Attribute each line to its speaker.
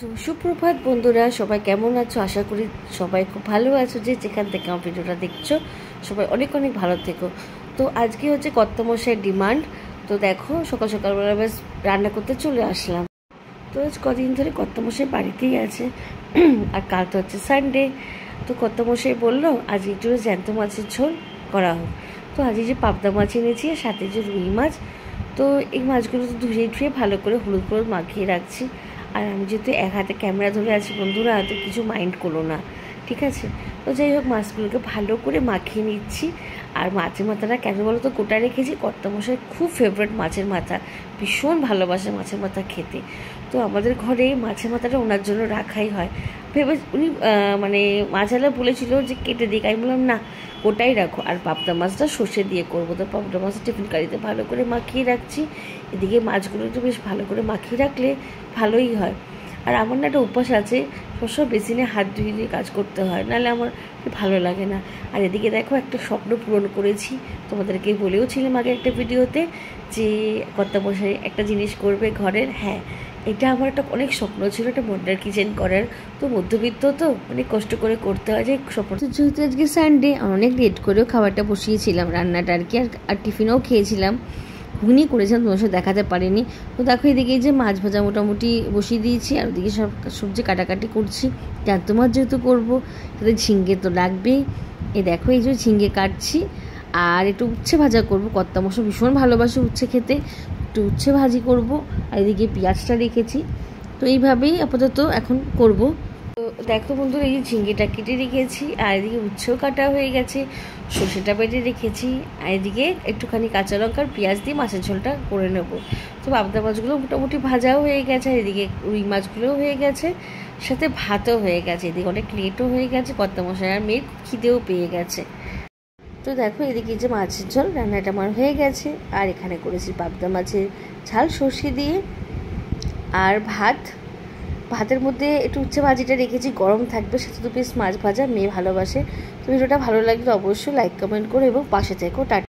Speaker 1: তো সুপ্রভাত বন্ধুরা, সবাই কেমন আছো? আশা করি সবাই খুব ভালো আছো। যে যেখান থেকে আমার ভিডিওটা দেখছো সবাই অনেক অনেক ভালো থেকো। তো আজকে হচ্ছে কর্তামশাইয়ের ডিমান্ড। তো দেখো সকাল সকালবেলা বেশ রান্না করতে চলে আসলাম। তো আজ কদিন ধরে কর্তামশাই বাড়িতেই আছে আর কাল তো হচ্ছে সানডে। তো কর্তামশাই বললো আজ একটু জ্যান্ত মাছের ঝোল করা হোক। তো আজ যে পাবদা মাছ এনেছি আর সাথে যে রুই মাছ। তো এই মাছগুলো তো ধুয়ে ভালো করে হলুদ মাখিয়ে রাখছি। আর আমি যেহেতু এক হাতে ক্যামেরা ধরে আছি বন্ধুরা, তো কিছু মাইন্ড করো না, ঠিক আছে? তো যাই হোক, মাছগুলোকে ভালো করে মাখিয়ে নিচ্ছি। আর মাছের মাথাটা কেন বলো তো গোটা রেখেছি। কর্তামশাই খুব ফেভারিট মাছের মাথা, ভীষণ ভালোবাসে মাছের মাথা খেতে। তো আমাদের ঘরে মাছের মাথাটা ওনার জন্য রাখাই হয়। ভেবে উনি মানে মাছালা বলেছিল যে কেটে দিই, আমি বললাম না, ওটাই রাখো। আর পাবদা মাছটা সর্ষে দিয়ে করবো। তো পাবদা মাছটা টিফিন কারিতে ভালো করে মাখিয়ে রাখছি। এদিকে মাছগুলো একটু বেশ ভালো করে মাখিয়ে রাখলে ভালোই হয়। আর আমার না একটা অভ্যাস আছে, সবসময় বেসিনে হাত ধুয়ে কাজ করতে হয়, নাহলে আমার ভালো লাগে না। আর এদিকে দেখো একটা স্বপ্ন পূরণ করেছি, তোমাদেরকে বলেও ছিলাম আগে একটা ভিডিওতে যে কর্তামশাই একটা জিনিস করবে ঘরের। হ্যাঁ, এটা আমার একটা অনেক স্বপ্ন ছিল, একটা মডার্ন কিচেন করার। তো মধ্যবিত্ত তো অনেক কষ্ট করে করতে হয় যে স্বপ্ন। যেহেতু আজকে সানডে, অনেক লেট করেও খাবারটা বসিয়েছিলাম রান্নাটা আর কি। আর টিফিনও খেয়েছিলাম, ঘুগনি করেছিলাম, তোমার সাথে দেখাতে পারিনি। তো দেখো এদিকে যে মাছ ভাজা মোটামুটি বসিয়ে দিয়েছি, আর ওদিকে সব সবজি কাটাকাটি করছি। জ্যান্ত মাছ যেহেতু করবো তাতে ঝিঙ্গে তো লাগবেই। এই দেখো এই যে ঝিঙ্গে কাটছি। আর একটু উচ্ছে ভাজা করবো, কর্তামশাই ভীষণ ভালোবাসে উচ্ছে খেতে, একটু উচ্ছে ভাজি করব। আর এদিকে পেঁয়াজটা রেখেছি। তো এইভাবেই আপাতত এখন করব। তো দেখো বন্ধুরা, এই যে ঝিঙ্গেটা কেটে রেখেছি, আর এদিকে উচ্ছেও কাটা হয়ে গেছে, সর্ষেটা বেটে রেখেছি। আর এদিকে একটুখানি কাঁচা লঙ্কা আর পেঁয়াজ দিয়ে মাছের ঝোলটা করে নেব। তো পাবদা মাছগুলো মোটামুটি ভাজাও হয়ে গেছে, আর এদিকে রুই মাছগুলোও হয়ে গেছে, সাথে ভাতও হয়ে গেছে। এদিকে অনেক লেটও হয়ে গেছে, কর্তামশাই আর মেয়ের খিদেও পেয়ে গেছে। তো দেখো এদিকে যে মাছের ঝোল রান্নাটা আমার হয়ে গেছে। আর এখানে করেছি পাবদা মাছের ঝাল সর্ষে দিয়ে। আর ভাতের মধ্যে একটু উচ্ছে ভাজিটা রেখেছি, গরম থাকবে, সাথে 2 পিস মাছ ভাজা। মেয়ে ভালোবাসে। তো ভিডিওটা ভালো লাগলে অবশ্যই লাইক কমেন্ট করো এবং পাশে থেকো। টাটা।